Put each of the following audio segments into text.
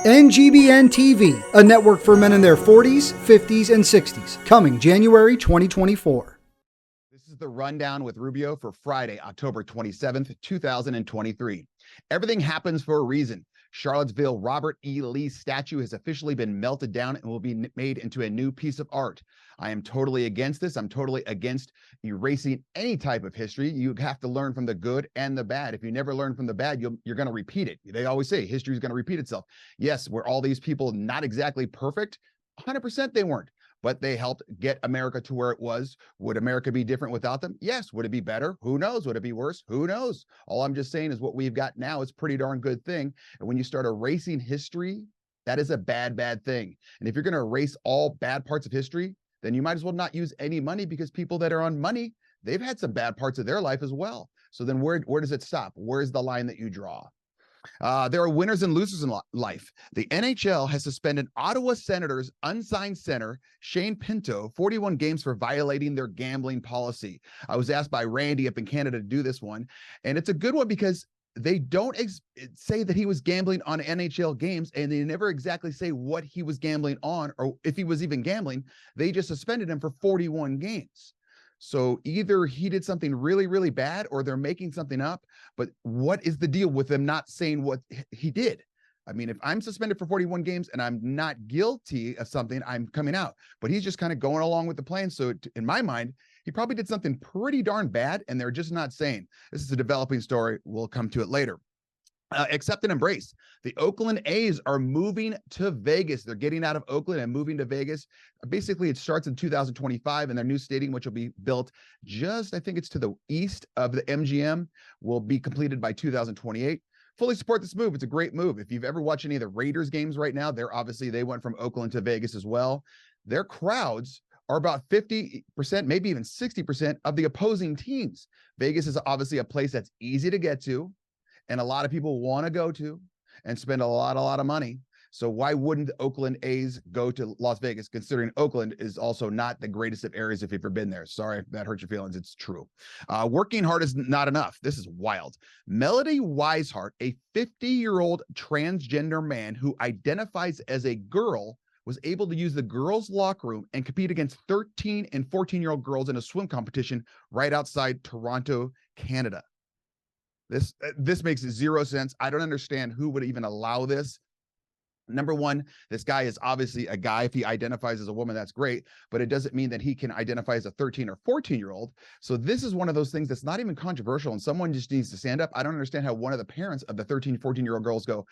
NGBN TV, a network for men in their 40s, 50s, and 60s, coming January 2024. This is the rundown with Rubio for Friday, October 27th, 2023. Everything happens for a reason. Charlottesville Robert E. Lee statue has officially been melted down and will be made into a new piece of art. I am totally against this. I'm totally against erasing any type of history. You have to learn from the good and the bad. If you never learn from the bad, you're going to repeat it. They always say history is going to repeat itself. Yes, were all these people not exactly perfect? 100% they weren't. But they helped get America to where it was. Would America be different without them? Yes. Would it be better? Who knows? Would it be worse? Who knows? All I'm just saying is what we've got now is a pretty darn good thing. And when you start erasing history, that is a bad thing. And if you're going to erase all bad parts of history, then you might as well not use any money, because people that are on money, they've had some bad parts of their life as well. So then where does it stop? Where's the line that you draw? There are winners and losers in life. The NHL has suspended Ottawa Senators unsigned center Shane Pinto 41 games for violating their gambling policy. I was asked by Randy up in Canada to do this one, and it's a good one because they don't say that he was gambling on NHL games, and they never exactly say what he was gambling on or if he was even gambling. They just suspended him for 41 games. So either he did something really bad, or they're making something up. But what is the deal with them not saying what he did? I mean, if I'm suspended for 41 games and I'm not guilty of something, I'm coming out. But he's just kind of going along with the plan. So in my mind, he probably did something pretty darn bad, and they're just not saying. This is a developing story. We'll come to it later. Accept and embrace. The Oakland A's are moving to Vegas. They're getting out of Oakland and moving to Vegas. Basically, it starts in 2025, and their new stadium, which will be built just, I think it's to the east of the MGM, will be completed by 2028. Fully support this move. It's a great move. If you've ever watched any of the Raiders games right now, they went from Oakland to Vegas as well. Their crowds are about 50%, maybe even 60% of the opposing teams. Vegas is obviously a place that's easy to get to, and a lot of people want to go to and spend a lot of money. So why wouldn't the Oakland A's go to Las Vegas, considering Oakland is also not the greatest of areas if you've ever been there? Sorry if that hurt your feelings. It's true. Working hard is not enough. This is wild. Melody Wiseheart, a 50-year-old transgender man who identifies as a girl, was able to use the girls' locker room and compete against 13 and 14-year-old girls in a swim competition right outside Toronto, Canada. This makes zero sense. I don't understand who would even allow this. Number one, this guy is obviously a guy. If he identifies as a woman, that's great, but it doesn't mean that he can identify as a 13 or 14-year-old. So this is one of those things that's not even controversial, and someone just needs to stand up. I don't understand how one of the parents of the 13, 14-year-old girls go,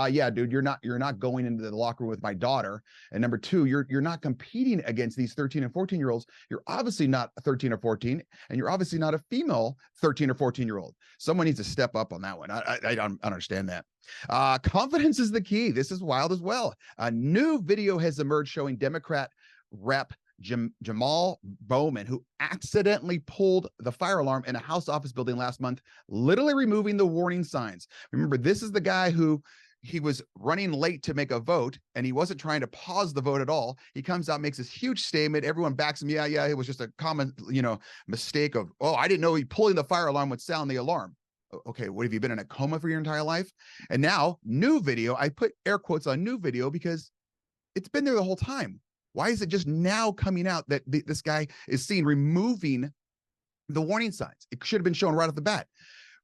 yeah, dude, you're not going into the locker room with my daughter. And number two, you're not competing against these 13 and 14-year-olds. You're obviously not a 13 or 14, and you're obviously not a female 13 or 14-year-old. Someone needs to step up on that one. I don't understand that. Confidence is the key. This is wild as well. A new video has emerged showing Democrat Rep. Jamall Bowman, who accidentally pulled the fire alarm in a House office building last month, literally removing the warning signs. Remember, this is the guy who he was running late to make a vote, and he wasn't trying to pause the vote at all. He comes out, makes this huge statement. Everyone backs him. Yeah, it was just a common, mistake of, oh, I didn't know he pulling the fire alarm would sound the alarm. Okay, what have you been in a coma for your entire life? And now, new video. I put air quotes on new video because it's been there the whole time. Why is it just now coming out that this guy is seen removing the warning signs? It should have been shown right off the bat.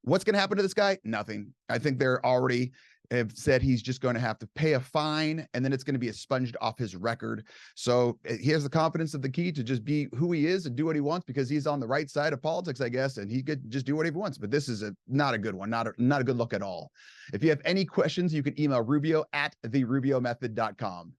What's going to happen to this guy? Nothing. I think they're already have said he's just going to have to pay a fine, and then it's going to be expunged off his record. So he has the confidence of the key to just be who he is and do what he wants, because he's on the right side of politics, I guess, and he could just do whatever he wants. But this is not a good one, not a good look at all. If you have any questions, you can email Rubio at therubiomethod.com.